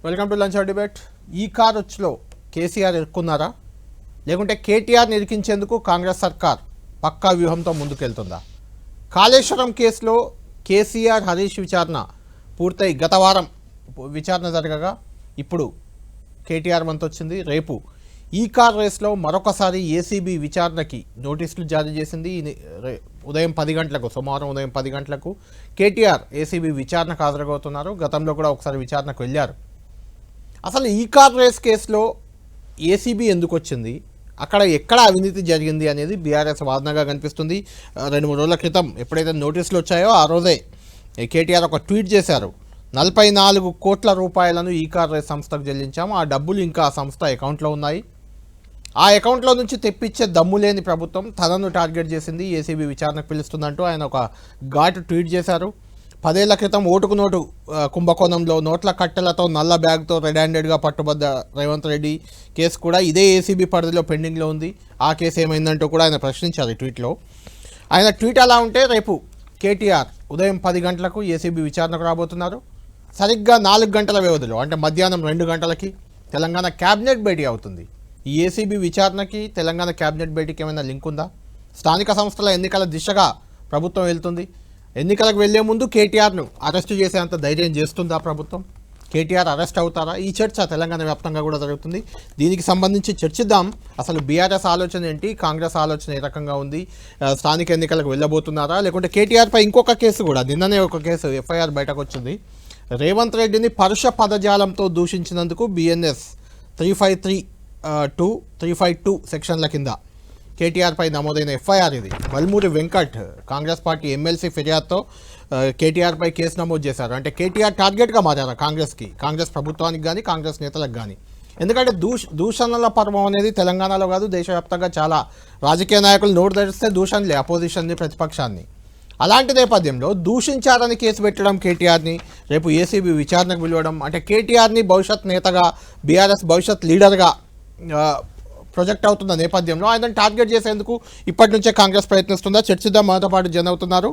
Welcome to lunch hour debate. ఈ కారొచ్చులో కేసీఆర్ ఇరుక్కున్నారా, లేకుంటే కేటీఆర్ని ఇరికించేందుకు కాంగ్రెస్ సర్కార్ పక్కా వ్యూహంతో ముందుకెళ్తుందా? కాళేశ్వరం కేసులో కేసీఆర్ హరీష్ విచారణ పూర్తయి గత వారం విచారణ జరగగా ఇప్పుడు కేటీఆర్ వంతు వచ్చింది. రేపు ఈ కార్ రేస్లో మరొకసారి ఏసీబీ విచారణకి నోటీసులు జారీ చేసింది. ఉదయం 10 గంటలకు, సోమవారం ఉదయం 10 గంటలకు కేటీఆర్ ఏసీబీ విచారణకు హాజరవుతున్నారు. గతంలో కూడా ఒకసారి విచారణకు వెళ్ళారు. అసలు ఈ కార్ రేస్ కేసులో ఏసీబీ ఎందుకు వచ్చింది, అక్కడ ఎక్కడ అవినీతి జరిగింది అనేది బీఆర్ఎస్ వాదనగా కనిపిస్తుంది. 2-3 రోజుల క్రితం ఎప్పుడైతే నోటీసులు వచ్చాయో ఆ రోజే కేటీఆర్ ఒక ట్వీట్ చేశారు. 44 కోట్ల రూపాయలను ఈ కార్ రేస్ సంస్థకు చెల్లించాము, ఆ డబ్బులు ఇంకా ఆ సంస్థ అకౌంట్లో ఉన్నాయి. ఆ అకౌంట్లో నుంచి తెప్పించే దమ్ము లేని ప్రభుత్వం తనను టార్గెట్ చేసింది, ఏసీబీ విచారణకు పిలుస్తుందంటూ ఆయన ఒక ఘాటు ట్వీట్ చేశారు. 10 ఏళ్ల క్రితం ఓటుకు నోటు కుంభకోణంలో నోట్ల కట్టెలతో నల్ల బ్యాగ్తో రెడ్ హ్యాండెడ్గా పట్టుబడ్డ రేవంత్ రెడ్డి కేసు కూడా ఇదే ఏసీబీ పరిధిలో పెండింగ్లో ఉంది. ఆ కేసు ఏమైందంటూ కూడా ఆయన ప్రశ్నించారు ఈ ట్వీట్లో. ఆయన ట్వీట్ అలా ఉంటే రేపు కేటీఆర్ ఉదయం 10 గంటలకు ఏసీబీ విచారణకు రాబోతున్నారు. సరిగ్గా 4 గంటల వ్యవధిలో, అంటే మధ్యాహ్నం 2 గంటలకి తెలంగాణ క్యాబినెట్ భేటీ అవుతుంది. ఈ ఏసీబీ విచారణకి తెలంగాణ క్యాబినెట్ భేటీకి ఏమైనా లింక్ ఉందా? స్థానిక సంస్థల ఎన్నికల దిశగా ప్రభుత్వం వెళ్తుంది. ఎన్నికలకు వెళ్లే ముందు కేటీఆర్ను అరెస్టు చేసేంత ధైర్యం చేస్తుందా ప్రభుత్వం? కేటీఆర్ అరెస్ట్ అవుతారా? ఈ చర్చ తెలంగాణ వ్యాప్తంగా కూడా జరుగుతుంది. దీనికి సంబంధించి చర్చిద్దాం. అసలు బీఆర్ఎస్ ఆలోచన ఏంటి, కాంగ్రెస్ ఆలోచన ఏ రకంగా ఉంది? స్థానిక ఎన్నికలకు వెళ్ళబోతున్నారా, లేకుంటే కేటీఆర్పై ఇంకొక కేసు కూడా, నిన్ననే ఒక కేసు ఎఫ్ఐఆర్ బయటకు వచ్చింది. రేవంత్ రెడ్డిని పరుష పదజాలంతో దూషించినందుకు BNS 353 352 సెక్షన్ల కింద కేటీఆర్పై నమోదైన ఎఫ్ఐఆర్ ఇది. వల్మూరి వెంకట్ కాంగ్రెస్ పార్టీ ఎమ్మెల్సీ ఫిర్యాదుతో కేటీఆర్పై కేసు నమోదు చేశారు. అంటే కేటీఆర్ టార్గెట్గా మారారు కాంగ్రెస్ ప్రభుత్వానికి కానీ కాంగ్రెస్ నేతలకు కానీ. ఎందుకంటే దూషణల పర్వం అనేది తెలంగాణలో కాదు, దేశవ్యాప్తంగా చాలా రాజకీయ నాయకులు నోటు తెరిస్తే దూషణలే, అపోజిషన్ని, ప్రతిపక్షాన్ని. అలాంటి నేపథ్యంలో దూషించారని కేసు పెట్టడం కేటీఆర్ని, రేపు ఏసీబీ విచారణకు పిలవడం, అంటే కేటీఆర్ని భవిష్యత్ నేతగా, బీఆర్ఎస్ భవిష్యత్ లీడర్గా ప్రొజెక్ట్ అవుతున్న నేపథ్యంలో ఆయనను టార్గెట్ చేసేందుకు ఇప్పటి నుంచే కాంగ్రెస్ ప్రయత్నిస్తుందా? చర్చిద్దాం. మనతో పాటు జన అవుతున్నారు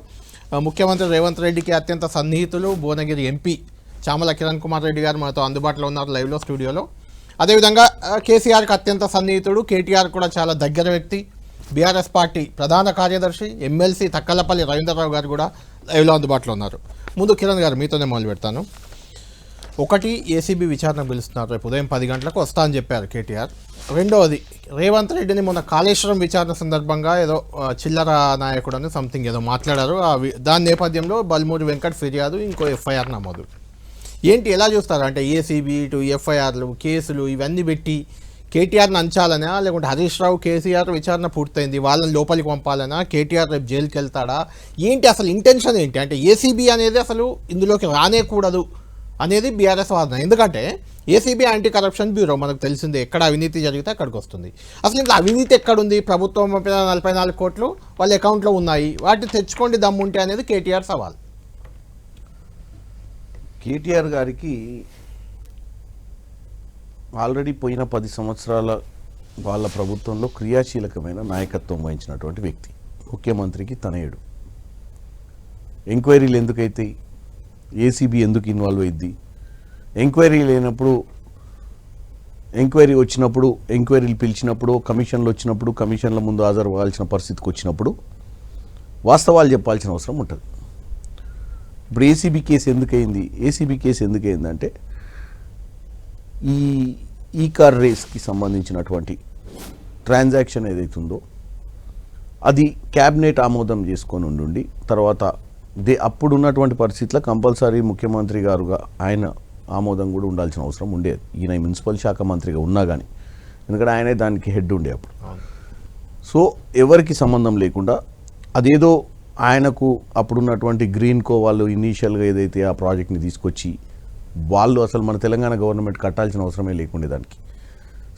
ముఖ్యమంత్రి రేవంత్ రెడ్డికి అత్యంత సన్నిహితులు భువనగిరి ఎంపీ చామల కిరణ్ కుమార్ రెడ్డి గారు మనతో అందుబాటులో ఉన్నారు లైవ్లో, స్టూడియోలో. అదేవిధంగా కేసీఆర్కి అత్యంత సన్నిహితుడు, కేటీఆర్ కూడా చాలా దగ్గర వ్యక్తి, బీఆర్ఎస్ పార్టీ ప్రధాన కార్యదర్శి ఎమ్మెల్సీ తక్కలపల్లి రవీంద్రరావు గారు కూడా లైవ్లో అందుబాటులో ఉన్నారు. ముందు కిరణ్ గారు మీతోనే మొదలు పెడతాను. ఒకటి, ఏసీబీ విచారణకు పిలుస్తున్నారు, రేపు ఉదయం 10 గంటలకు వస్తా అని చెప్పారు కేటీఆర్. రెండవది, రేవంత్ రెడ్డిని మొన్న కాళేశ్వరం విచారణ సందర్భంగా ఏదో చిల్లర నాయకుడు అని సంథింగ్ ఏదో మాట్లాడారు. దాని నేపథ్యంలో బల్మూరి వెంకట్ ఫిర్యాదు, ఇంకో ఎఫ్ఐఆర్ నమోదు. ఏంటి, ఎలా చూస్తారు? అంటే ఏసీబీ ఇటు ఎఫ్ఐఆర్లు, కేసులు ఇవన్నీ పెట్టి కేటీఆర్ని అంచాలనా, లేకుంటే హరీష్ రావు కేసీఆర్ విచారణ పూర్తయింది వాళ్ళని లోపలికి పంపాలనా, కేటీఆర్ రేపు జైలుకి వెళ్తాడా, ఏంటి అసలు ఇంటెన్షన్ ఏంటి? అంటే ఏసీబీ అనేది అసలు ఇందులోకి రానేకూడదు అనేది బీఆర్ఎస్ వాదన. ఎందుకంటే ఏసీబీ యాంటీ కరప్షన్ బ్యూరో, మనకు తెలిసిందే, ఎక్కడ అవినీతి జరిగితే అక్కడికి వస్తుంది. అసలు ఇంకా అవినీతి ఎక్కడుంది? ప్రభుత్వం 44 కోట్లు వాళ్ళ అకౌంట్లో ఉన్నాయి, వాటిని తెచ్చుకోండి దమ్ముంటే అనేది కేటీఆర్ సవాల్. కేటీఆర్ గారికి ఆల్రెడీ పోయిన 10 సంవత్సరాల వాళ్ళ ప్రభుత్వంలో క్రియాశీలకమైన నాయకత్వం వహించినటువంటి వ్యక్తి, ముఖ్యమంత్రికి తనయుడు. ఎంక్వైరీలు ఎందుకైతే, ఏసీబీ ఎందుకు ఇన్వాల్వ్ అయింది, ఎంక్వైరీ లేనప్పుడు, ఎంక్వైరీ వచ్చినప్పుడు, ఎంక్వైరీలు పిలిచినప్పుడు, కమిషన్లు వచ్చినప్పుడు, కమిషన్ల ముందు హాజరు అవ్వాల్సిన పరిస్థితికి వచ్చినప్పుడు వాస్తవాలు చెప్పాల్సిన అవసరం ఉంటుంది. ఇప్పుడు ఏసీబీ కేసు ఎందుకైంది? ఏసీబీ కేసు ఎందుకైందంటే ఈ కార్ రేస్కి సంబంధించినటువంటి ట్రాన్సాక్షన్ ఏదైతుందో అది క్యాబినెట్ ఆమోదం చేసుకొని ఉండి తర్వాత అప్పుడున్నటువంటి పరిస్థితుల్లో కంపల్సరీ ముఖ్యమంత్రి గారుగా ఆయన ఆమోదం కూడా ఉండాల్సిన అవసరం ఉండేది, ఈయన మున్సిపల్ శాఖ మంత్రిగా ఉన్నా కానీ. ఎందుకంటే ఆయనే దానికి హెడ్ ఉండే అప్పుడు. సో ఎవరికి సంబంధం లేకుండా అదేదో ఆయనకు అప్పుడున్నటువంటి గ్రీన్కో వాళ్ళు ఇనీషియల్గా ఏదైతే ఆ ప్రాజెక్ట్ని తీసుకొచ్చి వాళ్ళు అసలు మన తెలంగాణ గవర్నమెంట్ కట్టాల్సిన అవసరమే లేకుండే దానికి.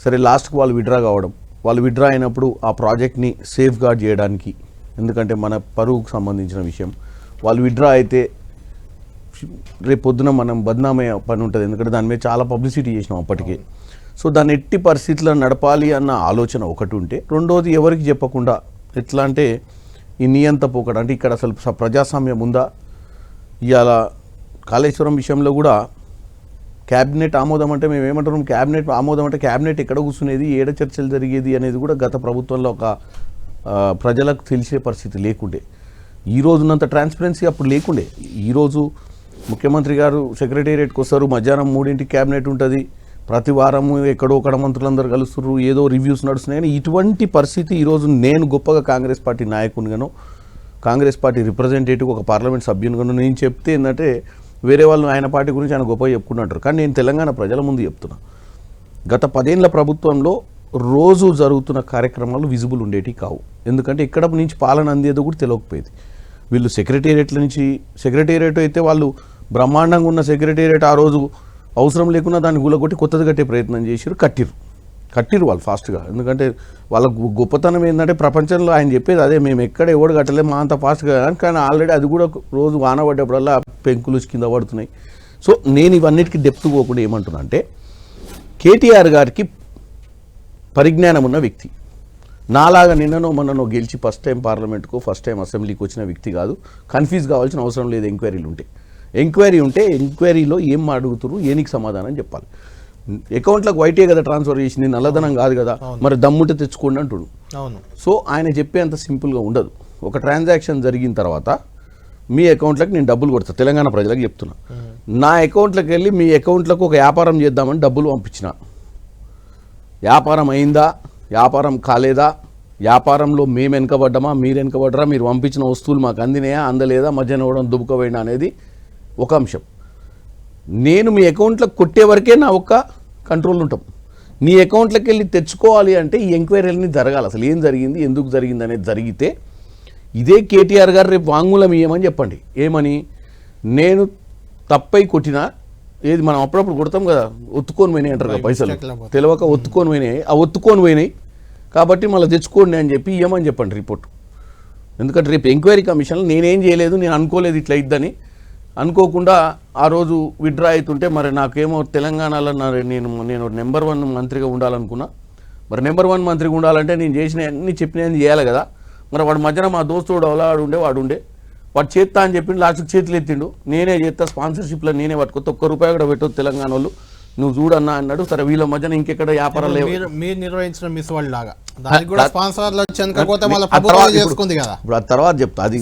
సరే, లాస్ట్కి వాళ్ళు విడ్రా కావడం, వాళ్ళు విడ్రా అయినప్పుడు ఆ ప్రాజెక్ట్ని సేఫ్ గార్డ్ చేయడానికి, ఎందుకంటే మన పరువుకు సంబంధించిన విషయం, వాళ్ళు విడ్రా అయితే రేపు పొద్దున మనం బద్నామయ్యే పని ఉంటుంది, ఎందుకంటే దాని మీద చాలా పబ్లిసిటీ చేసినాం అప్పటికే. సో దాన్ని ఎట్టి పరిస్థితుల్లో నడపాలి అన్న ఆలోచన ఒకటి ఉంటే, రెండోది ఎవరికి చెప్పకుండా ఎట్లా అంటే ఈ నియంత పోకడ, అంటే ఇక్కడ అసలు ప్రజాస్వామ్యం ఉందా? ఇవాళ కాళేశ్వరం విషయంలో కూడా క్యాబినెట్ ఆమోదం అంటే మేము ఏమంటున్నాం, క్యాబినెట్ ఆమోదం అంటే క్యాబినెట్ ఎక్కడ కూర్చునేది, ఏడ చర్చలు జరిగేది అనేది కూడా గత ప్రభుత్వంలో ఒక ప్రజలకు తెలిసే పరిస్థితి లేకుండే. ఈ రోజున్నంత ట్రాన్స్పరెన్సీ అప్పుడు లేకుండే. ఈరోజు ముఖ్యమంత్రి గారు సెక్రటేరియట్కి వస్తారు, మధ్యాహ్నం 3ంటికి క్యాబినెట్ ఉంటుంది, ప్రతి వారము ఎక్కడో ఒకడ మంత్రులందరూ కలుస్తున్నారు, ఏదో రివ్యూస్ నడుస్తున్నాయి. కానీ ఇటువంటి పరిస్థితి ఈరోజు నేను గొప్పగా కాంగ్రెస్ పార్టీ నాయకునిగానో కాంగ్రెస్ పార్టీ రిప్రజెంటేటివ్ ఒక పార్లమెంట్ సభ్యునిగానో నేను చెప్తే ఏంటంటే వేరే వాళ్ళు ఆయన పార్టీ గురించి ఆయన గొప్పగా చెప్పుకుంటుంటారు. కానీ నేను తెలంగాణ ప్రజల ముందు చెప్తున్నా, గత 10 ఏళ్ల ప్రభుత్వంలో రోజు జరుగుతున్న కార్యక్రమాలు విజిబుల్ ఉండేవి కావు. ఎందుకంటే ఎక్కడ నుంచి పాలన అందేదో కూడా తెలియకపోయేది. వీళ్ళు సెక్రటేరియట్ల నుంచి, సెక్రటేరియట్ అయితే వాళ్ళు బ్రహ్మాండంగా ఉన్న సెక్రటేరియట్ ఆ రోజు అవసరం లేకుండా దాన్ని గులగొట్టి కొత్తది కట్టే ప్రయత్నం చేసిరు, కట్టిరు వాళ్ళు ఫాస్ట్గా. ఎందుకంటే వాళ్ళ గొప్పతనం ఏంటంటే ప్రపంచంలో ఆయన చెప్పేది అదే, మేము ఎక్కడ ఎవడు కట్టలేము మా అంత ఫాస్ట్గా. కానీ ఆల్రెడీ అది కూడా రోజు వాన పడ్డప్పుడల్లా పెంకులు కింద పడుతున్నాయి. సో నేను ఇవన్నిటికీ డెప్త్ పోకుండా ఏమంటున్నా అంటే, కేటీఆర్ గారికి పరిజ్ఞానం ఉన్న వ్యక్తి, నాలాగా నిన్ననో మొన్ననో గెలిచి ఫస్ట్ టైం పార్లమెంట్కు ఫస్ట్ టైం అసెంబ్లీకి వచ్చిన వ్యక్తి కాదు. కన్ఫ్యూజ్ కావాల్సిన అవసరం లేదు. ఎంక్వైరీ ఉంటే ఎంక్వైరీలో ఏం అడుగుతురు, ఏనికి సమాధానం చెప్పాలి. అకౌంట్లకు వైటే కదా ట్రాన్స్ఫర్ చేసింది, నల్లధనం కాదు కదా, మరి దమ్ముంటే తెచ్చుకోండి అంటుడు. సో ఆయన చెప్పే అంత సింపుల్గా ఉండదు. ఒక ట్రాన్సాక్షన్ జరిగిన తర్వాత మీ అకౌంట్లకు నేను డబ్బులు కొడతా, తెలంగాణ ప్రజలకు చెప్తున్నా. నా అకౌంట్లోకి వెళ్ళి మీ అకౌంట్లకు ఒక వ్యాపారం చేద్దామని డబ్బులు పంపించిన, వ్యాపారం అయిందా, వ్యాపారం కాలేదా, వ్యాపారంలో మేము వెనకబడ్డామా మీరు వెనకబడ్డరా, మీరు పంపించిన వస్తువులు మాకు అందినాయా అందలేదా, మధ్యాహ్నం ఇవ్వడం దుబ్బుకోపోయినా అనేది ఒక అంశం. నేను మీ అకౌంట్లకు కొట్టే వరకే నా ఒక్క కంట్రోల్ ఉంటాం. నీ అకౌంట్లోకి వెళ్ళి తెచ్చుకోవాలి అంటే ఈ ఎంక్వైరీలన్నీ జరగాలి. అసలు ఏం జరిగింది, ఎందుకు జరిగింది అనేది జరిగితే ఇదే కేటీఆర్ గారు రేపు వాంగ్మూలం ఇవ్వమని చెప్పండి. ఏమని, నేను తప్పై కొట్టినా, ఏది మనం అప్పుడప్పుడు కొడతాం కదా, ఒత్తుకొని పోయినాయి అంటారు కదా పైసలు, తెలియక ఒత్తుకొని పోయినాయి, ఆ ఒత్తుకొని పోయినాయి కాబట్టి మళ్ళీ తెచ్చుకోండి అని చెప్పి ఇవ్వమని చెప్పండి రిపోర్ట్. ఎందుకంటే రేపు ఎంక్వైరీ కమిషన్లో నేనేం చేయలేదు, నేను అనుకోలేదు ఇట్లా ఇద్దని, అనుకోకుండా ఆ రోజు విత్డ్రా అవుతుంటే మరి నాకేమో తెలంగాణలో నేను నెంబర్ 1 మంత్రిగా ఉండాలనుకున్నా. మరి నెంబర్ 1 మంత్రిగా ఉండాలంటే నేను చేసిన అన్ని చెప్పినవి చేయాలి కదా. మరి వాడు మధ్యన మా దోస్తుడు వాడు చేస్తా అని చెప్పి లాస్ట్కి చేతులు ఎత్తిండు, నేనే చేస్తా స్పాన్సర్షిప్లో నేనే పట్టుకొస్తా, ₹1 కూడా పెట్టదు తెలంగాణ వాళ్ళు, నువ్వు చూడన్నా అన్నాడు. సరే వీళ్ళ మధ్యన ఇంకెక్కడ వ్యాపారాలు లేవు. మీరు నిర్వహించిన మిస్ వరల్డ్ లాగా దానికి కూడా స్పాన్సర్లు వచ్చాకపోతే మళ్ళీ ప్రభుత్వం చేసుకుంది కదా. ఇప్పుడు ఆ తర్వాత చెప్తా, అది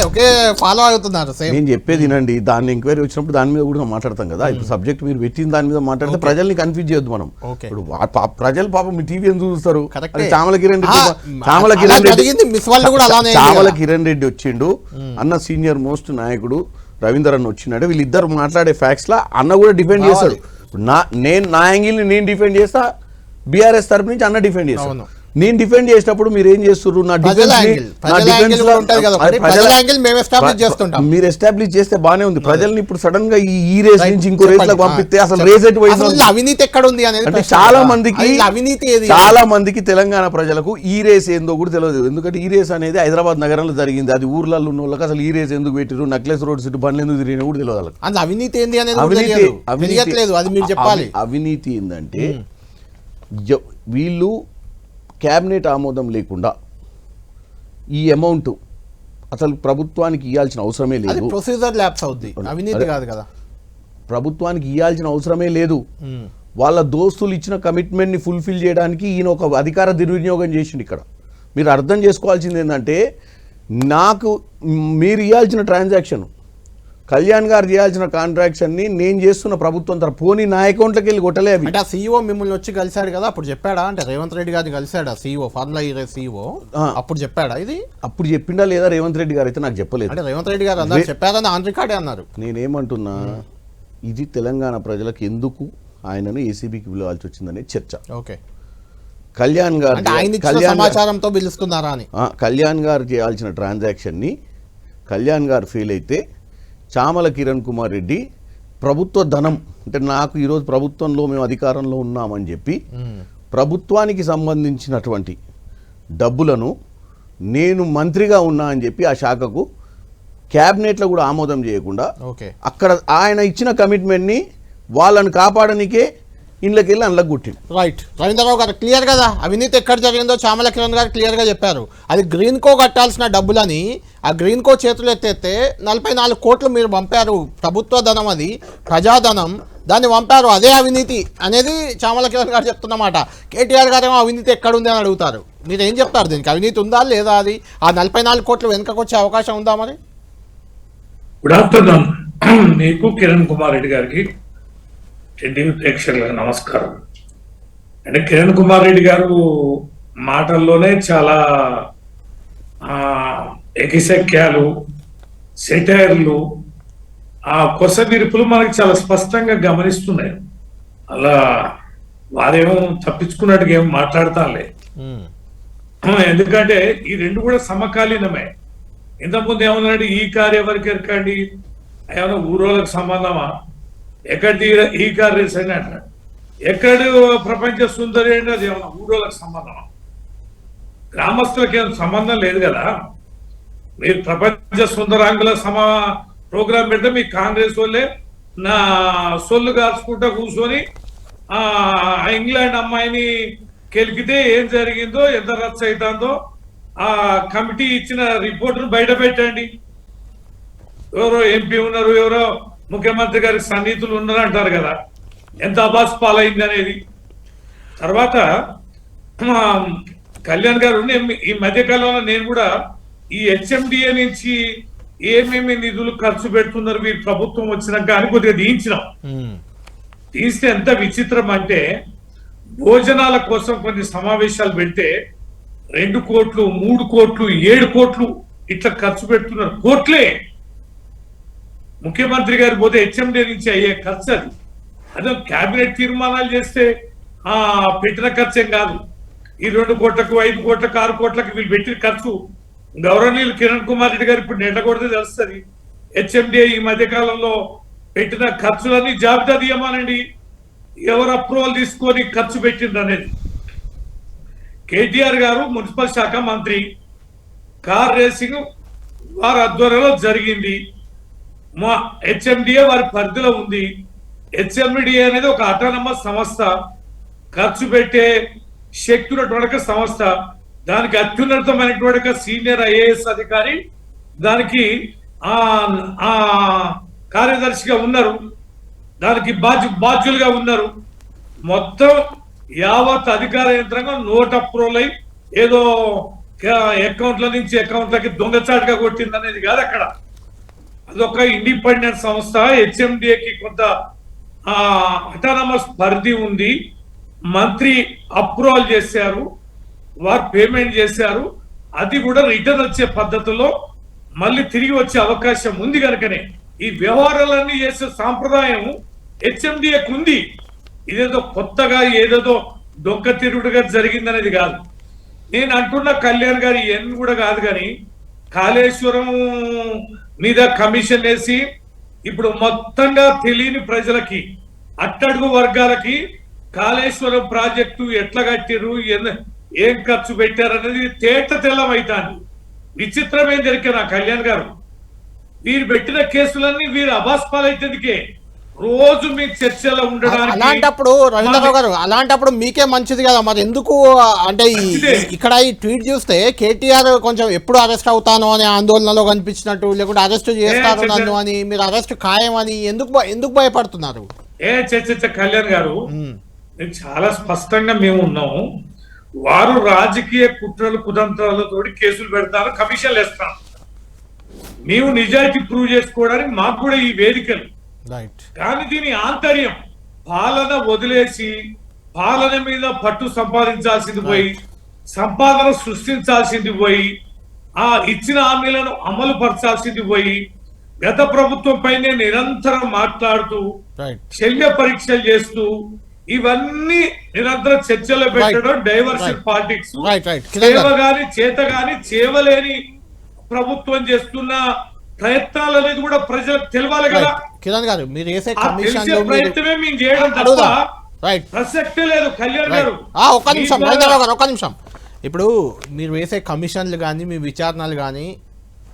ఓకే ఫాలో అవుతున్నారు. నేను చెప్పేది వినండి, దాన్ని ఎంక్వైరీ వచ్చినప్పుడు దాని మీద కూడా మాట్లాడతాం కదా. ఇప్పుడు సబ్జెక్ట్ మీరు పెట్టిన దాని మీద మాట్లాడితే ప్రజల్ని కన్ఫ్యూజ్ చేయొద్దు మనం. ఇప్పుడు ప్రజలు పాపం మీ టీవీ ఎందుకు చూస్తారు, చామల కిరణ్ రెడ్డి వచ్చిండు అన్న, సీనియర్ మోస్ట్ నాయకుడు రవీందర్ అన్న వచ్చినాడు, వీళ్ళిద్దరు మాట్లాడే ఫ్యాక్ట్స్ లా అన్న కూడా డిఫెండ్ చేస్తాడు. నా యాంగిల్ని నేను డిఫెండ్ చేస్తా, బీఆర్ఎస్ తరపు నుంచి అన్న డిఫెండ్ చేస్తాను. నేను డిఫెండ్ చేసినప్పుడు మీరు ఏం చేస్తున్నారు, మీరు ఎస్టాబ్లిష్ చేస్తే బానే ఉంది. ప్రజల్ని ఇప్పుడు సడన్ గా ఈ రేస్ నుంచి ఇంకో రేస్ లకు పంపిస్తే అసలు రేస్ ఎటు పోయింది, అవినీతి ఎక్కడ ఉంది అనేది అంటే చాలా మందికి తెలంగాణ ప్రజలకు ఈ రేస్ ఏందో కూడా తెలియదు. ఎందుకంటే ఈ రేస్ అనేది హైదరాబాద్ నగరంలో జరిగింది, అది ఊర్లలో ఉన్న వాళ్ళకి అసలు ఈ రేస్ ఎందుకు పెట్టారు, నక్లెస్ రోడ్ సిటీ బండ్లు ఎందుకు తిరిగినా కూడా తెలియదు. అసలు అవినీతి ఏంది అనేది అది మీరు చెప్పాలి. అవినీతి ఏంటంటే వీళ్ళు క్యాబినెట్ ఆమోదం లేకుండా ఈ అమౌంట్ అసలు ప్రభుత్వానికి ఇవ్వాల్సిన అవసరమే లేదు. ప్రొసీజర్ ల్యాప్స్ అవుద్ది, అవినీతి కాదు కదా. ప్రభుత్వానికి ఇవ్వాల్సిన అవసరమే లేదు. వాళ్ళ దోస్తులు ఇచ్చిన కమిట్మెంట్ని ఫుల్ఫిల్ చేయడానికి ఈయన ఒక అధికార దుర్వినియోగం చేసిండు. ఇక్కడ మీరు అర్థం చేసుకోవాల్సింది ఏంటంటే, నాకు మీరు ఇవ్వాల్సిన ట్రాన్సాక్షన్, కళ్యాణ్ గారు చేయాల్సిన కాంట్రాక్ట్ని నేను చేస్తున్న ప్రభుత్వం తరఫు పోనీ నా అకౌంట్లోకి వెళ్ళి కొట్టలే. అంటే ఆ సీఈఓ మిమ్మల్ని వచ్చి కలిశాడు కదా, అప్పుడు చెప్పాడా? అంటే రేవంత్ రెడ్డి గారిని కలిశాడా సీఈఓ, ఫార్ములా సీఈఓ అప్పుడు చెప్పాడా? ఇది అప్పుడు చెప్పిండా లేదా రేవంత్ రెడ్డి గారు అయితే నాకు చెప్పలేదు. అంటే రేవంత్ రెడ్డి గారు అన్నారు, చెప్పారని ఆన్ రికార్డే అన్నారు. నేనేమంటున్నా, ఇది తెలంగాణ ప్రజలకు ఎందుకు ఆయనను ఏసీబీకి పిలవాల్సి వచ్చిందనే చర్చ. ఓకే, కళ్యాణ్ గారు సమాచారంతో పిలుస్తున్నారా అని. కళ్యాణ్ గారు చేయాల్సిన ట్రాన్సాక్షన్ని కళ్యాణ్ గారు ఫెయిల్ అయితే చామల కిరణ్ కుమార్ రెడ్డి ప్రభుత్వ ధనం, అంటే నాకు ఈరోజు ప్రభుత్వంలో మేము అధికారంలో ఉన్నామని చెప్పి ప్రభుత్వానికి సంబంధించినటువంటి డబ్బులను నేను మంత్రిగా ఉన్నా అని చెప్పి ఆ శాఖకు క్యాబినెట్లో కూడా ఆమోదం చేయకుండా అక్కడ ఆయన ఇచ్చిన కమిట్మెంట్ని వాళ్ళని కాపాడనికే ఇంట్లోకి వెళ్ళి అందులోకి కొట్టిండు. రైట్. రవీంద్రరావు గారు క్లియర్ కదా, అవినీతి ఎక్కడ జరిగిందో చామల కిరణ్ గారు క్లియర్గా చెప్పారు. అది గ్రీన్ కో కట్టాల్సిన డబ్బులని ఆ గ్రీన్ కో చేతులు ఎత్తేస్తే 44 కోట్లు మీరు పంపారు, ప్రభుత్వ ధనం, అది ప్రజాధనం, దాన్ని పంపారు, అదే అవినీతి అనేది చామల కిరణ్ గారు చెప్తున్నమాట. కేటీఆర్ గారేమో అవినీతి ఎక్కడుంది అని అడుగుతారు. మీరు ఏం చెప్తారు దీనికి? అవినీతి ఉందా లేదా? అది ఆ 44 కోట్లు వెనుకకు వచ్చే అవకాశం ఉందా మరి? గుడ్ ఆఫ్టర్నూన్ మీకు, కిరణ్ కుమార్ రెడ్డి గారికి, టీవీ ప్రేక్షకులకు నమస్కారం. అంటే కిరణ్ కుమార్ రెడ్డి గారు మాటల్లోనే చాలా ఎకిసెక్యాలు, సెటైర్లు, ఆ కొస విరుపులు మనకి చాలా స్పష్టంగా గమనిస్తున్నాయి. అలా వారేమో తప్పించుకున్నట్టుగా ఏమో మాట్లాడతానులే. ఎందుకంటే ఈ రెండు కూడా సమకాలీనమే. ఇంతకుముందు ఏమన్నాడు, ఈ కారు ఎవరికి ఎరకండి, ఏమైనా ఊరోళ్ళకి సంబంధమా, ఎక్కడి ఈ కార్ రేస్ అని అంటాడు. ఎక్కడ ప్రపంచ సుందరి అంటే అది ఏమన్నా ఊరోళ్ళకి సంబంధమా? గ్రామస్తులకి ఏమైనా సంబంధం లేదు కదా. మీరు ప్రపంచ సుందరాంగుల ప్రోగ్రాం పెడితే మీ కాంగ్రెస్ వాళ్ళే నా సొల్లు కాల్చుకుంటా కూర్చొని ఆ ఇంగ్లాండ్ అమ్మాయిని కెలికితే ఏం జరిగిందో, ఎంత రచ్చ అవుతుందో ఆ కమిటీ ఇచ్చిన రిపోర్టును బయట పెట్టండి. ఎవరో ఎంపీ ఉన్నారు, ఎవరో ముఖ్యమంత్రి గారికి సన్నిహితులు ఉన్నారు అంటారు కదా, ఎంత అబాస్ పాలైంది అనేది. తర్వాత కళ్యాణ్ గారు, ఈ మధ్య కాలంలో నేను కూడా ఈ హెచ్ఎండిఏ నుంచి ఏమేమి నిధులు ఖర్చు పెడుతున్నారు వీరు ప్రభుత్వం వచ్చినాక అని కొద్దిగా తీయించినాం. తీస్తే ఎంత విచిత్రం అంటే, భోజనాల కోసం కొన్ని సమావేశాలు పెడితే 2 కోట్లు, 3 కోట్లు, 7 కోట్లు ఇట్లా ఖర్చు పెడుతున్నారు. కోట్లే ముఖ్యమంత్రి గారు పోతే హెచ్ఎండి నుంచి అయ్యే ఖర్చు అది. అదే క్యాబినెట్ తీర్మానాలు చేస్తే పెట్టిన ఖర్చేం కాదు. ఈ 2 కోట్లకు, 5 కోట్లకు, 6 కోట్లకు వీళ్ళు పెట్టిన ఖర్చు గౌరవనీయులు కిరణ్ కుమార్ రెడ్డి గారు ఇప్పుడు నెట్ల కొడితే తెలుస్తుంది. హెచ్ఎండి ఈ మధ్య కాలంలో పెట్టిన ఖర్చులన్నీ జాబితా తీయమానండి, ఎవరు అప్రూవల్ తీసుకొని ఖర్చు పెట్టిండ్రు అనేది. కేటీఆర్ గారు మున్సిపల్ శాఖ మంత్రి, కార్ రేసింగ్ వారి ఆధ్వర్యంలో జరిగింది. మా హెచ్ఎండిఏ వారి పరిధిలో ఉంది. హెచ్ఎండిఏ అనేది ఒక అటానమస్ సంస్థ, ఖర్చు పెట్టే శక్తి ఉన్నటువంటి సంస్థ. దానికి అత్యున్నతమైనటువంటి సీనియర్ ఐఏఎస్ అధికారి దానికి కార్యదర్శిగా ఉన్నారు, దానికి బాధ్యులుగా ఉన్నారు. మొత్తం యావత్ అధికార యంత్రాంగం నోట్ అప్రూవల్ అయి ఏదో అకౌంట్ల నుంచి అకౌంట్లకి దొంగచాటుగా కొట్టింది అనేది కాదు. అక్కడ అదొక ఇండిపెండెంట్ సంస్థ. హెచ్ఎండిఏకి కొంత అటానమస్ పరిధి ఉంది. మంత్రి అప్రూవల్ చేశారు, వారు పేమెంట్ చేశారు. అది కూడా రిటర్న్ వచ్చే పద్ధతిలో మళ్ళీ తిరిగి వచ్చే అవకాశం ఉంది. కనుకనే ఈ వ్యవహారాలన్నీ చేసే సాంప్రదాయం హెచ్ఎండిఏకి ఉంది. ఇదేదో కొత్తగా ఏదేదో దొంగ తిరుగుడుగా జరిగిందనేది కాదు. నేను అంటున్న కళ్యాణ్ గారు ఇవన్నీ కూడా కాదు, కానీ కాళేశ్వరం మీద కమిషన్ వేసి ఇప్పుడు మొత్తంగా తెలియని ప్రజలకి, అట్టడుగు వర్గాలకి కాళేశ్వరం ప్రాజెక్టు ఎట్లా కట్టిరు, ఏం ఖర్చు పెట్టారు అనేది తేట తెల్లమైతాంది. విచిత్రం ఏం జరిగిన కళ్యాణ్ గారు, వీరు పెట్టిన కేసులన్నీ వీరు అబాస్పాలైతేందుకే రోజు మీ చర్చలో ఉండడానికి. అలాంటప్పుడు రవీంద్రరావు గారు, అలాంటప్పుడు మీకే మంచిది కదా మరి. ఎందుకు అంటే ఇక్కడ ఈ ట్వీట్ చూస్తే కేటీఆర్ కొంచెం ఎప్పుడు అరెస్ట్ అవుతాను అనే ఆందోళనలో కనిపించినట్టు, లేకుంటే అరెస్ట్ చేస్తారు నన్ను అని, మీరు అరెస్ట్ ఖాయమని ఎందుకు భయపడుతున్నారు? కళ్యాణ్ గారు, చాలా స్పష్టంగా మేము ఉన్నాము. వారు రాజకీయ కుట్రలు కుతంత్రాలతో కేసులు పెడతారు, కమిషన్లు వేస్తారు. మేము నిజాయితీ ప్రూవ్ చేసుకోవడానికి మాకు కూడా ఈ వేదికలు. కానీ దీని ఆంతర్యం పాలన వదిలేసి పాలన మీద పట్టు సంపాదించాల్సింది పోయి, సంపాదన సృష్టించాల్సింది పోయి, ఇచ్చిన హామీలను అమలు పరచాల్సింది పోయి, గత ప్రభుత్వం పైనే నిరంతరం మాట్లాడుతూ శల్య పరీక్షలు చేస్తూ ఇవన్నీ నిరంతరం చర్చలో పెట్టడం డైవర్షన్ పాలిటిక్స్. చేవ గాని చేత గాని చేవలేని ప్రభుత్వం చేస్తున్న ప్రయత్నాలు అనేది కూడా ప్రజలకు తెలవాలి కదా. కిరణ్ గారు, మీరు వేసే ప్రయత్నమే మేము చేయడం తప్ప ప్రసక్తే లేదు. కళ్యాణ్ గారు, ఒక్క నిమిషం రవీంద్రరావు గారు, ఒక్క నిమిషం. ఇప్పుడు మీరు వేసే కమిషన్లు కానీ మీ విచారణలు కానీ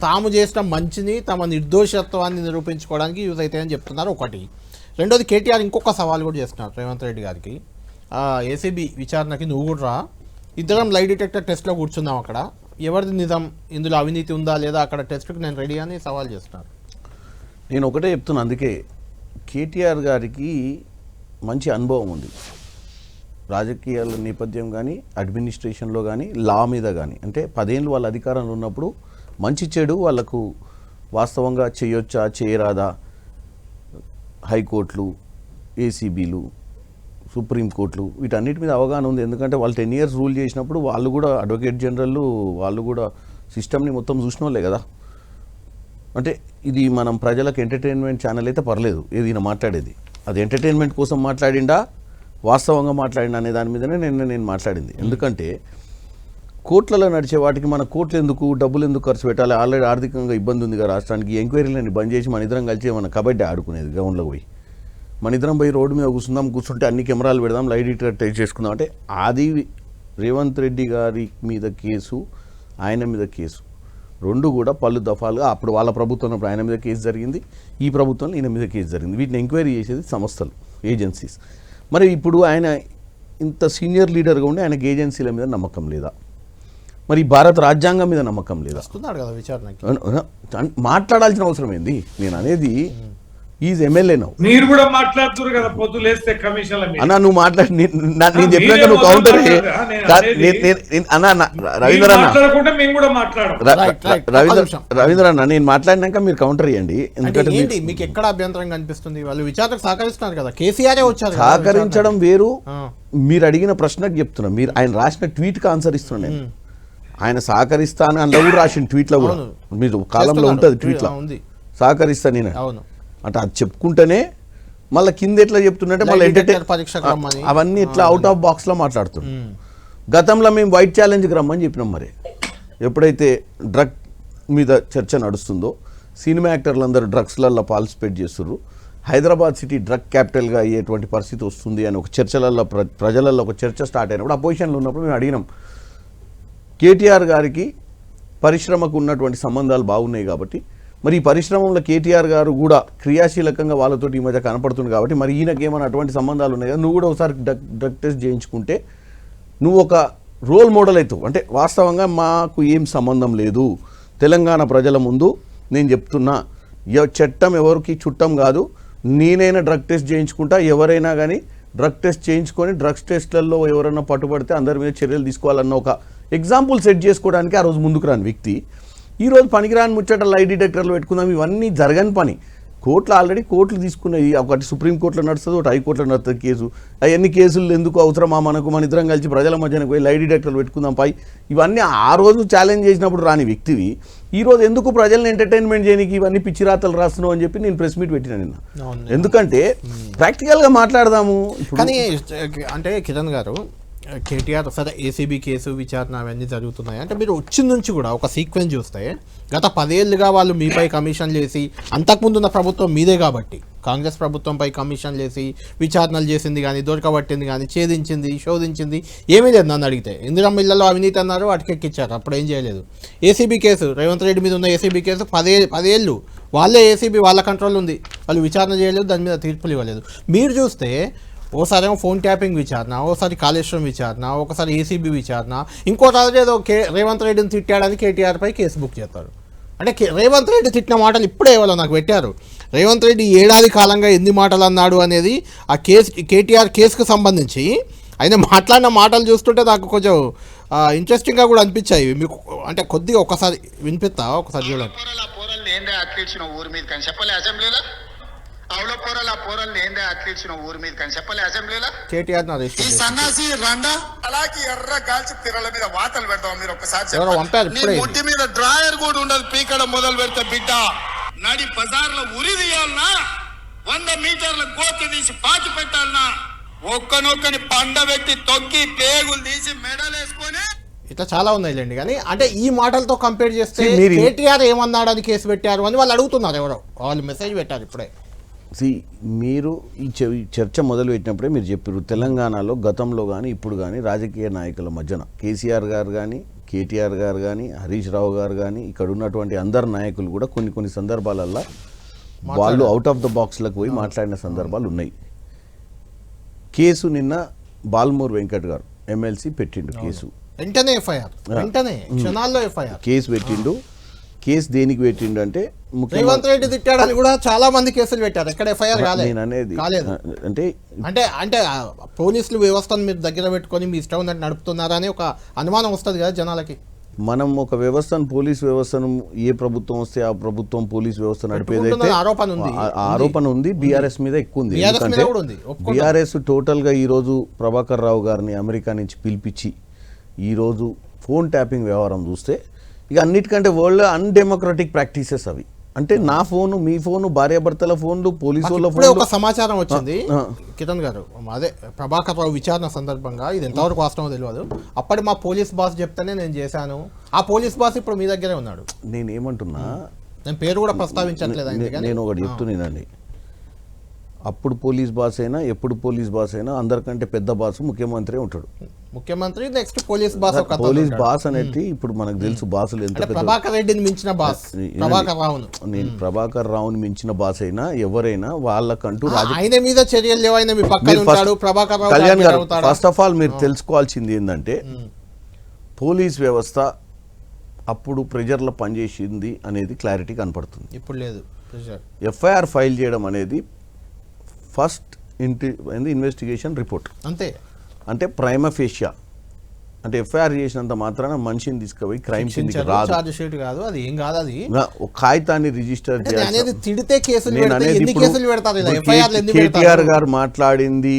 తాము చేసిన మంచిని, తమ నిర్దోషత్వాన్ని నిరూపించుకోవడానికి యూజ్ అవుతాయని చెప్తున్నారు. ఒకటి. రెండోది కేటీఆర్ ఇంకొక సవాల్ కూడా చేస్తున్నారు రేవంత్ రెడ్డి గారికి, ఏసీబీ విచారణకి నువ్వు కూడా రా, ఇద్దరం లై డిటెక్టర్ టెస్ట్లో కూర్చుందాం, అక్కడ ఎవరిది నిజం, ఇందులో అవినీతి ఉందా లేదా అక్కడ టెస్ట్కి నేను రెడీ అని సవాల్ చేస్తున్నారు. నేను ఒకటే చెప్తున్నా, అందుకే కేటీఆర్ గారికి మంచి అనుభవం ఉంది రాజకీయాల నేపథ్యం కానీ అడ్మినిస్ట్రేషన్లో కానీ లా మీద కానీ. అంటే 10 ఏళ్ళు వాళ్ళ అధికారంలో ఉన్నప్పుడు మంచి చెడు వాళ్ళకు వాస్తవంగా చేయొచ్చా చేయరాదా, హైకోర్టులు, ఏసీబీలు, సుప్రీంకోర్టులు వీటన్నిటి మీద అవగాహన ఉంది. ఎందుకంటే వాళ్ళు 10 years రూల్ చేసినప్పుడు వాళ్ళు కూడా అడ్వకేట్ జనరల్, వాళ్ళు కూడా సిస్టమ్ని మొత్తం చూసిన వాళ్ళే కదా. అంటే ఇది మనం ప్రజలకు ఎంటర్టైన్మెంట్ ఛానల్ అయితే పర్లేదు, ఏది ఈయన మాట్లాడేది అది ఎంటర్టైన్మెంట్ కోసం మాట్లాడిండా వాస్తవంగా మాట్లాడిండా అనే దాని మీదనే నేను మాట్లాడింది. ఎందుకంటే కోట్లలో నడిచే వాటికి మన కోట్లు ఎందుకు, డబ్బులు ఎందుకు ఖర్చు పెట్టాలి, ఆల్రెడీ ఆర్థికంగా ఇబ్బంది ఉంది కదా రాష్ట్రానికి. ఎంక్వైరీలని బంద్ చేసి మన ఇద్దరం కలిసి మన కబడ్డీ ఆడుకునేది గ్రౌండ్లో పోయి, మన ఇద్దరం పోయి రోడ్డు మీద కూర్చుంటే అన్ని కెమెరాలు పెడదాం, లైట్ డిటెక్టర్ టెస్ట్ చేసుకుందాం. అంటే అది రేవంత్ రెడ్డి గారి మీద కేసు, ఆయన మీద కేసు రెండు కూడా పలు దఫాలుగా అప్పుడు వాళ్ళ ప్రభుత్వంలో ఆయన మీద కేసు జరిగింది, ఈ ప్రభుత్వంలో ఈయన మీద కేసు జరిగింది. వీటిని ఎంక్వైరీ చేసేది సంస్థలు, ఏజెన్సీస్. మరి ఇప్పుడు ఆయన ఇంత సీనియర్ లీడర్గా ఉండి ఆయనకి ఏజెన్సీల మీద నమ్మకం లేదా, మరి భారత రాజ్యాంగం మీద నమ్మకం లేదా? వస్తున్నాడు కదా విచారణకి, మాట్లాడాల్సిన అవసరం ఏంది? నేను అనేది ఈజ్ ఎమ్మెల్యే నవ్వు. మీరు కూడా మాట్లాడుతున్నారు కదా పొద్దులేస్తే కమిషన్ల మీద. అన్నా నువ్వు మాట్లాడి నేను చెప్పినాక నువ్వు కౌంటర్ రవీంద్ర అన్న నేను మాట్లాడినాక మీరు కౌంటర్ ఇవ్వండి. ఎందుకంటే మీకు ఎక్కడ అభ్యంతరం కనిపిస్తుంది? వాళ్ళు విచారణకు సహకరిస్తున్నారు కదా, కేసీఆర్ వచ్చారు. సహకరించడం వేరు, మీరు అడిగిన ప్రశ్నకు చెప్తున్నా, మీరు ఆయన రాసిన ట్వీట్కి ఆన్సర్ ఇస్తున్నా నేను. ఆయన సహకరిస్తాను అందులో కూడా రాసిన ట్వీట్లో కూడా మీరు కాలంలో ఉంటుంది ట్వీట్లో సహకరిస్తా నేను అంటే అది చెప్పుకుంటేనే మళ్ళీ కింద ఎట్లా చెప్తున్నట్టే మళ్ళీ ఎంటర్టైన్ అవన్నీ ఇట్లా అవుట్ ఆఫ్ బాక్స్లో మాట్లాడుతున్నాం. గతంలో మేము వైట్ ఛాలెంజ్కి రమ్మని చెప్పినాం. మరి ఎప్పుడైతే డ్రగ్ మీద చర్చ నడుస్తుందో, సినిమా యాక్టర్లు అందరూ డ్రగ్స్లలో పార్టిసిపేట్ చేస్తున్నారు, హైదరాబాద్ సిటీ డ్రగ్ క్యాపిటల్గా అయ్యేటువంటి పరిస్థితి వస్తుంది అని ఒక చర్చలలో ప్రజలలో ఒక చర్చ స్టార్ట్ అయినప్పుడు, అపోజిషన్లో ఉన్నప్పుడు మేము అడిగినాం, కేటీఆర్ గారికి పరిశ్రమకు ఉన్నటువంటి సంబంధాలు బాగున్నాయి కాబట్టి మరి ఈ పరిశ్రమలో కేటీఆర్ గారు కూడా క్రియాశీలకంగా వాళ్ళతో ఈ మధ్య కనపడుతుంది కాబట్టి మరి ఈయనకి ఏమైనా అటువంటి సంబంధాలు ఉన్నాయి కదా, నువ్వు కూడా ఒకసారి డ్రగ్ టెస్ట్ చేయించుకుంటే నువ్వు ఒక రోల్ మోడల్ అవుతావు. అంటే వాస్తవంగా మాకు ఏం సంబంధం లేదు, తెలంగాణ ప్రజల ముందు నేను చెప్తున్నా, చట్టం ఎవరికి చుట్టం కాదు, నేనైనా డ్రగ్ టెస్ట్ చేయించుకుంటా, ఎవరైనా కానీ డ్రగ్ టెస్ట్ చేయించుకొని డ్రగ్స్ టెస్ట్లలో ఎవరైనా పట్టుబడితే అందరి మీద చర్యలు తీసుకోవాలన్న ఒక ఎగ్జాంపుల్ సెట్ చేసుకోవడానికి ఆ రోజు ముందుకు రాని వ్యక్తి ఈరోజు పనికిరాని ముచ్చట లై డిటెక్టర్లు పెట్టుకుందాం, ఇవన్నీ జరగని పని. కోర్టులు ఆల్రెడీ కోర్టులు తీసుకున్నాయి, ఒకటి సుప్రీంకోర్టులో నడుస్తుంది, ఒకటి హైకోర్టులో నడుస్తుంది కేసు. అవన్నీ కేసులు ఎందుకు అవసరమా మనకు, మన ఇద్దరం కలిసి ప్రజల మధ్యన పోయి లై డిటెక్టర్లు పెట్టుకుందాం పై, ఇవన్నీ ఆ రోజు ఛాలెంజ్ చేసినప్పుడు రాని వ్యక్తివి ఈరోజు ఎందుకు ప్రజల్ని ఎంటర్టైన్మెంట్ చేయడానికి ఇవన్నీ పిచ్చిరాతలు రాస్తున్నావు అని చెప్పి నేను ప్రెస్ మీట్ పెట్టినా నిన్న. ఎందుకంటే ప్రాక్టికల్గా మాట్లాడదాము. కానీ అంటే కిరణ్ గారు, కేటీఆర్ సరే ఏసీబీ కేసు విచారణ అవన్నీ జరుగుతున్నాయి అంటే మీరు వచ్చిన నుంచి కూడా ఒక సీక్వెన్స్ చూస్తే గత 10 ఏళ్ళుగా వాళ్ళు మీపై కమిషన్ చేసి, అంతకుముందున్న ప్రభుత్వం మీదే కాబట్టి కాంగ్రెస్ ప్రభుత్వంపై కమిషన్ చేసి విచారణలు చేసింది కానీ, దొరకబట్టింది కానీ, ఛేదించింది, శోధించింది ఏమీ లేదు. నన్ను అడిగితే ఇందిరమ్మ ఇళ్లలో అవినీతి అన్నారు, అటుకెక్కిచ్చారు, అప్పుడు ఏం చేయలేదు. ఏసీబీ కేసు, రేవంత్ రెడ్డి మీద ఉన్న ఏసీబీ కేసు 10 ఏళ్ళు వాళ్ళే ఏసీబీ వాళ్ళ కంట్రోల్ ఉంది, వాళ్ళు విచారణ చేయలేదు, దాని మీద తీర్పులు ఇవ్వలేదు. మీరు చూస్తే ఓసారి ఏమో ఫోన్ ట్యాపింగ్ విచారణ, ఓసారి కాళేశ్వరం విచారణ, ఒకసారి ఏసీబీ విచారణ, ఇంకోసారి ఏదో రేవంత్ రెడ్డిని తిట్టాడని కేటీఆర్పై కేసు బుక్ చేస్తారు. అంటే రేవంత్ రెడ్డి తిట్టిన మాటలు ఇప్పుడే ఎవరో నాకు పెట్టారు. రేవంత్ రెడ్డి ఏడాది కాలంగా ఎన్ని మాటలు అన్నాడు అనేది ఆ కేసు, కేటీఆర్ కేసుకు సంబంధించి ఆయన మాట్లాడిన మాటలు చూస్తుంటే నాకు కొంచెం ఇంట్రెస్టింగ్గా కూడా అనిపించాయి. మీకు అంటే కొద్దిగా ఒకసారి వినిపిస్తా, ఒకసారి చూడండి. పోరల్ని ఏందే అట్లిచ్చిన ఊరి మీద కానీ చెప్పలే అసెంబ్లీలో. కేటీఆర్ ఈ సన్నాసి రండా అలాగే ఎర్ర గాల్చి తిరల మీద వాతలు పెడతాం. మీరు ఒక్కసారి ముట్టి మీద డ్రాయర్ కూడా ఉండదు, పీకడం మొదలు పెడితే బిడ్డ నడి బజార్లో ఉరి తీయాలనా, 100 మీటర్ల గోతి తీసి పాతి పెట్టాలనా, ఒక్కనొక్కని పండబెట్టి తొక్కి పేగులు తీసి మెడలేసుకొని ఇట్లా చాలా ఉన్నాయిలేండి. కానీ అంటే ఈ మాటలతో కంపేర్ చేస్తే కేటీఆర్ ఏమన్నాడని కేసు పెట్టారు అని వాళ్ళు అడుగుతున్నారు, ఎవరో వాళ్ళు మెసేజ్ పెట్టారు ఇప్పుడే. మీరు ఈ చర్చ మొదలుపెట్టినప్పుడే మీరు చెప్పారు, తెలంగాణలో గతంలో కానీ ఇప్పుడు కానీ రాజకీయ నాయకుల మధ్యన కేసీఆర్ గారు కానీ, కేటీఆర్ గారు కానీ, హరీష్ రావు గారు కానీ, ఇక్కడ ఉన్నటువంటి అందరు నాయకులు కూడా కొన్ని సందర్భాలల్లో వాళ్ళు అవుట్ ఆఫ్ ద బాక్స్లకు పోయి మాట్లాడిన సందర్భాలు ఉన్నాయి. కేసు నిన్న బాల్మూర్ వెంకట్ గారు ఎమ్మెల్సీ పెట్టిండు కేసు, వెంటనే ఎఫ్ఐఆర్, వెంటనే క్షణాల్లో ఎఫ్ఐఆర్ కేసు పెట్టిండు. కేసు దేనికి పెట్టిండు అంటే రేవంత్ రెడ్డి తిట్టాడని కూడా చాలా మంది కేసులు పెట్టారు, ఎక్కడ ఎఫ్ఐఆర్ నేను అనేది అంటే అంటే అంటే పోలీసులు వ్యవస్థను మీరు దగ్గర పెట్టుకొని మీ ఇష్టం ఉన్నట్టు నడుపుతున్నారని ఒక అనుమానం వస్తుంది కదా జనాలకి. మనం ఒక వ్యవస్థను, పోలీస్ వ్యవస్థను ఏ ప్రభుత్వం వస్తే ఆ ప్రభుత్వం పోలీస్ వ్యవస్థ నడిపేదైతే ఆరోపణ ఉంది. బీఆర్ఎస్ మీద ఎక్కువ ఉంది. ఎందుకంటే బీఆర్ఎస్ టోటల్ గా ఈ రోజు ప్రభాకర్ రావు గారిని అమెరికా నుంచి పిలిపించి ఈ రోజు ఫోన్ ట్యాపింగ్ వ్యవహారం చూస్తే ఇక అన్నిటికంటే వరల్డ్ అన్డెమోక్రటిక్ ప్రాక్టీసెస్ అవి. అంటే నా ఫోను, మీ ఫోను, భార్యాభర్తల ఫోన్లు, పోలీసు వాళ్ళ ఫోన్లు. ఒక సమాచారం వచ్చింది కిరణ్ గారు, అదే ప్రభాకర్ రావు విచారణ సందర్భంగా, ఇది ఎంతవరకు వాస్తవం తెలియదు, అప్పటి మా పోలీస్ బాస్ చెప్తేనే నేను చేశాను, ఆ పోలీస్ బాస్ ఇప్పుడు మీ దగ్గరే ఉన్నాడు. నేను ఏమంటున్నా, నేను పేరు కూడా ప్రస్తావించట్లేదు, నేను ఒకటి చెప్తున్నానండి. అప్పుడు పోలీస్ బాస్ అయినా ఎప్పుడు పోలీస్ బాస్ అయినా అందరికంటే పెద్ద బాస్ ముఖ్యమంత్రి ఉంటాడు. ముఖ్యమంత్రి next police boss. Police boss అనేది ఇప్పుడు మనకు తెలుసు బాసులు ఎంత. ప్రభాకర్ రెడ్డిని మించిన బాస్ ప్రభాకర్ రావును. నేను ప్రభాకర్ రావుని మించిన బాస్ అయినా ఎవరైనా వాళ్ళకంటూ ఆయన మీద చర్యలు లేవు, ఆయన మీ పక్కన ఉంటాడు ప్రభాకర్ రావు. కళ్యాణ్ గారు, ఫస్ట్ ఆఫ్ ఆల్ మీరు తెలుసుకోవాల్సింది ఏంటంటే పోలీస్ వ్యవస్థ అప్పుడు ప్రెజర్లో పనిచేసింది అనేది క్లారిటీ కనపడుతుంది. ఇప్పుడు లేదు. ఎఫ్ఐఆర్ ఫైల్ చేయడం అనేది ఫస్ట్ ఇన్వెస్టిగేషన్ రిపోర్ట్ అంతే. అంటే ప్రైమా ఫేషియా అంటే ఎఫ్ఐఆర్ చేసినంత మాత్రాన మనిషిని తీసుకుపోయి క్రైమ్ కిందకి రాదు. చార్జ్ షీట్ కాదు, అది ఏం కాదు, అది ఒక కాగితాన్ని రిజిస్టర్ చేయాలి. తిడితే కేసులు పెడతారు, ఎన్ని కేసులు పెడతారు ఇలా? ఎఫ్ఐఆర్ ఎందుకు పెడతారు? కేటీఆర్ గారు మాట్లాడింది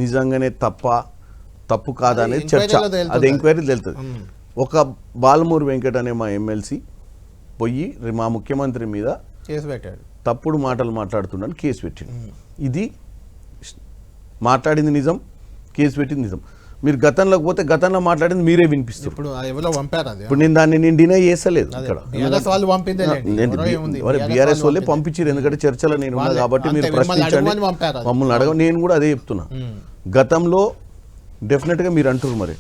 నిజంగానే తప్పు కాదా అనేది చర్చ, అది ఎంక్వైరీ తెలుస్తుంది. ఒక బాలమూరు వెంకట్ అనే మా ఎమ్మెల్సీ పోయి మా ముఖ్యమంత్రి మీద కేసు పెట్టాడు, తప్పుడు మాటలు మాట్లాడుతున్నాను కేసు పెట్టిండు. ఇది మాట్లాడింది నిజం, కేసు పెట్టింది నిజం. మీరు గతంలోకి పోతే గతంలో మాట్లాడింది మీరే వినిపిస్తారు. ఇప్పుడు నేను దాన్ని డినై చేస్తలేదు. ఇక్కడ బీఆర్ఎస్ వాళ్ళే పంపించారు, ఎందుకంటే చర్చలో నేను ఉన్నా కాబట్టి మీరు ప్రశ్నించండి, మమ్మల్ని అడగ. నేను కూడా అదే చెప్తున్నా. గతంలో డెఫినెట్గా మీరు అంటారు, మరి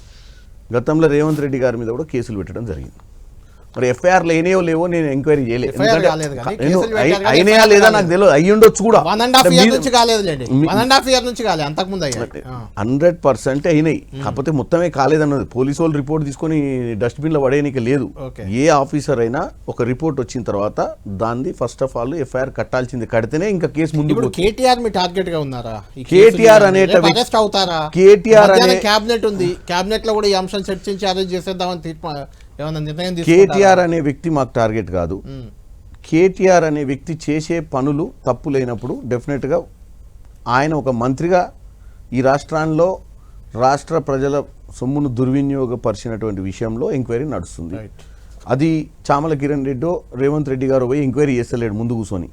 గతంలో రేవంత్ రెడ్డి గారి మీద కూడా కేసులు పెట్టడం జరిగింది. మరి ఎఫ్ఐఆర్ లేనేవో లేవో నేను ఎంక్వైరీ చేయలేదు, అయినాయా లేదా నాకు తెలియదు, అయ్యి ఉండొచ్చు కూడా. 100% అయినాయి, కాకపోతే మొత్తమే కాలేదన్నది. పోలీసు వాళ్ళు రిపోర్ట్ తీసుకొని డస్ట్బిన్ లో పడేయడానికి లేదు. ఏ ఆఫీసర్ అయినా ఒక రిపోర్ట్ వచ్చిన తర్వాత దాన్ని ఫస్ట్ ఆఫ్ ఆల్ ఎఫ్ఐఆర్ కట్టాల్సింది, కడితేనే ఇంకా కేసు ముందు. కేటీఆర్ మీ టార్గెట్ గా ఉన్నారా? కేటీఆర్ అవుతారా? కేటీఆర్ క్యాబినెట్ ఉంది, క్యాబినెట్ లో కూడా ఈ అంశం చర్చించి అరెస్ట్ చేసేద్దామని కేటీఆర్ అనే వ్యక్తి మాకు టార్గెట్ కాదు. కేటీఆర్ అనే వ్యక్తి చేసే పనులు తప్పు లేనప్పుడు డెఫినెట్గా ఆయన ఒక మంత్రిగా ఈ రాష్ట్రాల్లో రాష్ట్ర ప్రజల సొమ్మును దుర్వినియోగపరిచినటువంటి విషయంలో ఎంక్వైరీ నడుస్తుంది. అది చామల కిరణ్ రెడ్డి రేవంత్ రెడ్డి గారు పోయి ఎంక్వైరీ చేస్తలేడు ముందు కూర్చొని,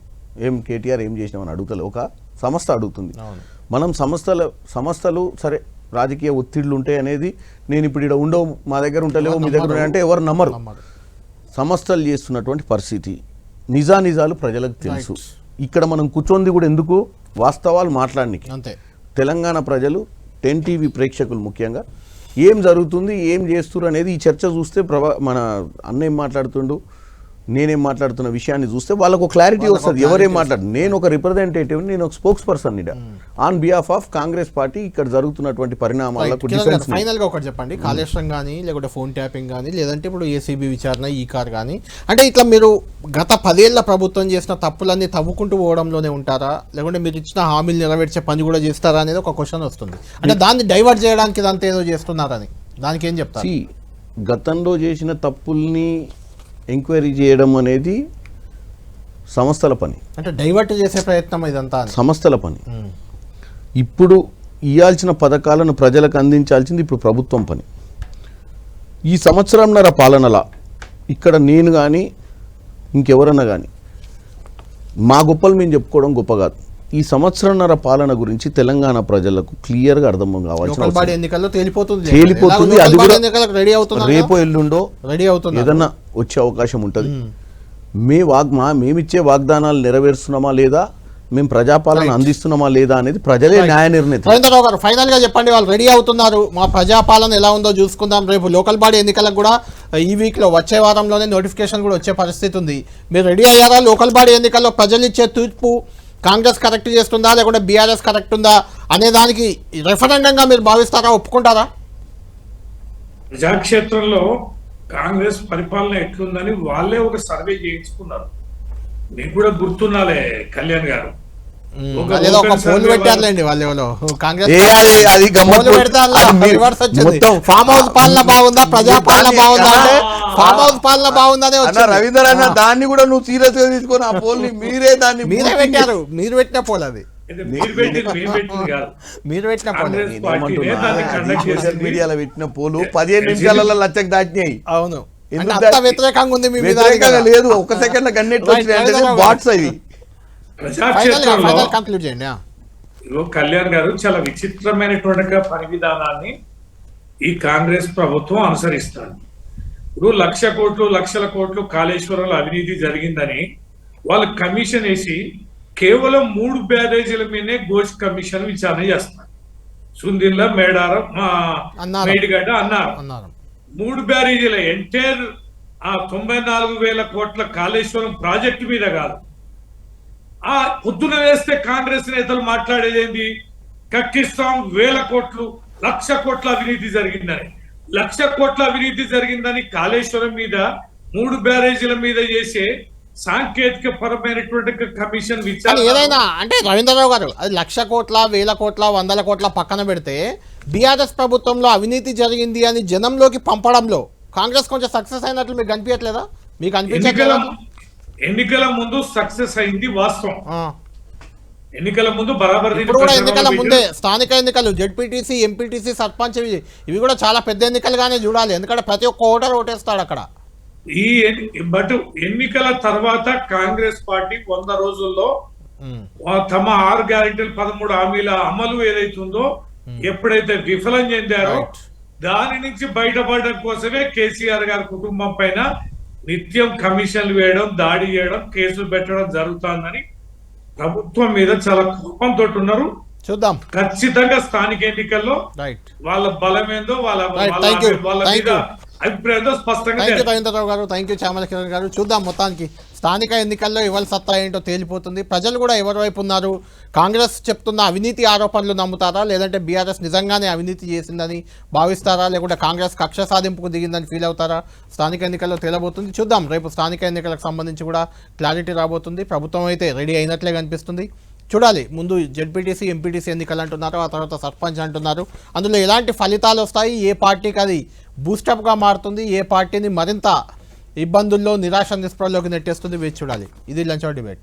ఏం కేటీఆర్ ఏం చేసినామని అడుగుతలే, ఒక సంస్థ అడుగుతుంది. మనం సంస్థలు సరే రాజకీయ ఒత్తిళ్లు ఉంటాయి అనేది, నేను ఇప్పుడు ఇక్కడ ఉండవు, మా దగ్గర ఉంటలేవు, మీ దగ్గర అంటే ఎవరు నమ్మరు. సంస్థలు చేస్తున్నటువంటి పరిస్థితి నిజాలు ప్రజలకు తెలుసు. ఇక్కడ మనం కూర్చొంది కూడా ఎందుకు, వాస్తవాలు మాట్లాడడానికి. తెలంగాణ ప్రజలు 10 టీవీ ప్రేక్షకులు ముఖ్యంగా ఏం జరుగుతుంది, ఏం చేస్తున్నారు అనేది ఈ చర్చ చూస్తే మన అన్న ఏం మాట్లాడుతుండు, నేనేం మాట్లాడుతున్న విషయాన్ని చూస్తే వాళ్ళకు క్లారిటీ వస్తుంది ఎవరేం మాట్లాడు. నేను ఒక రిప్రజెంటేటివ్, నేను ఒక spokes person on behalf of Congress party ఇక్కడ జరుగుతున్నటువంటి పరిణామాలకు. ఫైనల్ గా ఒకటి చెప్పండి, కాళేశ్వరం కానీ లేకుంటే ఫోన్ ట్యాపింగ్ కానీ లేదంటే ఇప్పుడు ఏసీబీ విచారణ, ఈ కార్ కానీ, అంటే ఇట్లా మీరు గత 10 ఏళ్ల ప్రభుత్వం చేసిన తప్పులన్నీ తవ్వుకుంటూ పోవడంలోనే ఉంటారా, లేకుంటే మీరు ఇచ్చిన హామీలు నెరవేర్చే పని కూడా చేస్తారా అనేది ఒక క్వశ్చన్ వస్తుంది. అంటే దాన్ని డైవర్ట్ చేయడానికి ఇదంతా ఏదో చేస్తున్నారని, దానికి ఏం చెప్తారు? గతంలో చేసిన తప్పుల్ని ఎంక్వైరీ చేయడం అనేది సంస్థల పని, అంటే డైవర్ట్ చేసే ప్రయత్నం ఇదంతా సంస్థల పని. ఇప్పుడు ఇవ్వాల్సిన పథకాలను ప్రజలకు అందించాల్సింది ఇప్పుడు ప్రభుత్వం పని. ఈ సంవత్సరంన్నర పాలనలా ఇక్కడ నేను కానీ ఇంకెవరన్నా కానీ మా గొప్పలు మేము చెప్పుకోవడం గొప్ప కాదు. ఈ సంవత్సరంన్నర పాలన గురించి తెలంగాణ ప్రజలకు క్లియర్గా అర్థం కావాల్సిన ఎన్నికల్లో తేలిపోతుంది. అది కూడా రేపో ఎల్లుండో రెడీ అవుతుంది, ఏదన్నా వచ్చే అవకాశం ఉంటుంది. మేమిచ్చే వాగ్దానాలు నెరవేరుస్తున్నామా లేదా, మేము ప్రజాపాలన అందిస్తున్నామా లేదా అనేది ప్రజలే న్యాయ నిర్ణేత. రవీంద్రరావు గారు ఫైనల్ గా చెప్పండి, వాళ్ళు రెడీ అవుతున్నారు, మా ప్రజాపాలన ఎలా ఉందో చూసుకుందాం, రేపు లోకల్ బాడీ ఎన్నికలకు కూడా ఈ వీక్ లో వచ్చే వారంలోనే నోటిఫికేషన్ కూడా వచ్చే పరిస్థితి ఉంది. మీరు రెడీ అయ్యారా? లోకల్ బాడీ ఎన్నికల్లో ప్రజలు ఇచ్చే తీర్పు కాంగ్రెస్ కరెక్ట్ చేస్తుందా లేకుంటే బీఆర్ఎస్ కరెక్ట్ ఉందా అనే దానికి రెఫరెండంగా మీరు భావిస్తారా, ఒప్పుకుంటారా? ప్రజాక్షేత్రంలో కాంగ్రెస్ పరిపాలన ఎట్లుందని వాళ్ళే ఒక సర్వే చేయించుకున్నారు. మీకు కూడా గుర్తున్నాలే కళ్యాణ్ గారు, అదేదో ఒక పోల్ పెట్టారులేండి వాళ్ళు కాంగ్రెస్ అది పోల్ పెడితే రివర్స్ వచ్చింది. ఫామ్ హౌస్ పాలన బాగుందా ప్రజాపాలన బాగుందా అంటే ఫామ్ హౌస్ పాలన బాగుందనే వచ్చింది. రవీంద్ర అన్న దాన్ని కూడా నువ్వు సీరియస్ గా తీసుకొని ఆ పోల్ ని మీరే పెట్టారు, మీరు పెట్టిన పోల్ అది, మీరు పెట్టింది కాదు. మీరు పెట్టిన పోల్. కాంగ్రెస్ పార్టీనే దాన్ని కండక్ట్ సోషల్ చేసింది. మీడియాలో పెట్టిన పోలు 15 నిమిషాలలో లచ్చకు దాటినాయి. అవును, అంత వ్యతిరేకంగా ఉంది మీ మీద. వ్యతిరేకంగా లేదు, ఒక సెకండ్ గన్నెట్ వచ్చినాయి బాట్స్ అవి. ప్రజాక్షేత్రంలో కంక్లూడ్ చేయండి. ఇగో కళ్యాణ్ గారు చాలా విచిత్రమైనటువంటి పని విధానాన్ని ఈ కాంగ్రెస్ ప్రభుత్వం అనుసరిస్తారు. ఇప్పుడు లక్షల కోట్లు కాళేశ్వరంలో అవినీతి జరిగిందని వాళ్ళు కమిషన్ వేసి కేవలం 3 బ్యారేజీల మీదనే ఘోష్ కమిషన్ విచారణ చేస్తున్నారు. సుందిల్ల, మేడారం, మేడిగడ్డ అన్నారు. 3 బ్యారేజీల ఎంటైర్ ఆ 94,000 కోట్ల కాళేశ్వరం ప్రాజెక్టు మీద కాదు. ఆ పొద్దున వేస్తే కాంగ్రెస్ నేతలు మాట్లాడేది ఏంది, కక్కిస్తాం 1,000 కోట్లు, 1,00,000 కోట్ల అవినీతి జరిగిందని. 1,00,000 కోట్ల అవినీతి జరిగిందని కాళేశ్వరం మీద 3 బ్యారేజీల మీద చేసే సాంకేతిక పరమైనటువంటి కమిషన్ విచారణ. ఏదైనా అంటే రవీంద్రరావు గారు, అది 1,00,000 కోట్ల 1,000 కోట్ల 100 కోట్ల పక్కన పెడితే బీఆర్ఎస్ ప్రభుత్వంలో అవినీతి జరిగింది అని జనంలోకి పంపడంలో కాంగ్రెస్ కొంచెం సక్సెస్ అయినట్లు మీకు అనిపించట్లేదా? మీకు అనిపించట్లేదా? ఎన్నికల ముందు సక్సెస్ అయింది వాస్తవం. ఎన్నికల ముందు బరాబర్. ఇప్పుడు కూడా ఎన్నికల ముందే స్థానిక ఎన్నికలు, జెడ్పీటీసీ, ఎంపీటీసీ, సర్పంచ్ ఇవి కూడా చాలా పెద్ద ఎన్నికలుగానే చూడాలి, ఎందుకంటే ప్రతి ఒక్క ఓటర్ ఓటేస్తాడు అక్కడ. బట్ ఎన్నికల తర్వాత కాంగ్రెస్ పార్టీ 100 రోజుల్లో తమ 6 గ్యారెంటీలు 13 హామీల అమలు ఏదైతుందో ఎప్పుడైతే విఫలం చెందారో దాని నుంచి బయటపడడం కోసమే కేసీఆర్ గారి కుటుంబం పైన నిత్యం కమిషన్లు వేయడం, దాడి చేయడం, కేసులు పెట్టడం జరుగుతుందని ప్రభుత్వం మీద చాలా కోపంతో ఉన్నారు. చూద్దాం, ఖచ్చితంగా స్థానిక ఎన్నికల్లో వాళ్ళ బలం ఏందో వాళ్ళ అభిప్రాయంతో స్పష్టంగా. రవీంద్రరావు గారు, థ్యాంక్ యూ. చామల కిరణ్ గారు, చూద్దాం మొత్తానికి స్థానిక ఎన్నికల్లో ఎవరి సత్తా ఏంటో తేలిపోతుంది. ప్రజలు కూడా ఎవరి వైపు ఉన్నారు? కాంగ్రెస్ చెప్తున్న అవినీతి ఆరోపణలు నమ్ముతారా, లేదంటే బీఆర్ఎస్ నిజంగానే అవినీతి చేసిందని భావిస్తారా, లేకుంటే కాంగ్రెస్ కక్ష సాధింపుకు దిగిందని ఫీల్ అవుతారా? స్థానిక ఎన్నికల్లో తేలబోతుంది. చూద్దాం, రేపు స్థానిక ఎన్నికలకు సంబంధించి కూడా క్లారిటీ రాబోతుంది. ప్రభుత్వం అయితే రెడీ అయినట్లే కనిపిస్తుంది. చూడాలి, ముందు జెడ్పీటీసీ, ఎంపీటీసీ ఎన్నికలు అంటున్నారు, ఆ తర్వాత సర్పంచ్ అంటున్నారు. అందులో ఎలాంటి ఫలితాలు వస్తాయి, ఏ పార్టీకి అది బూస్టప్గా మారుతుంది, ఏ పార్టీని మరింత ఇబ్బందుల్లో నిరాశ నిస్పృహలోకి నెట్టేస్తుంది, వేచి చూడాలి. ఇది లంచ్ అవర్ డిబేట్.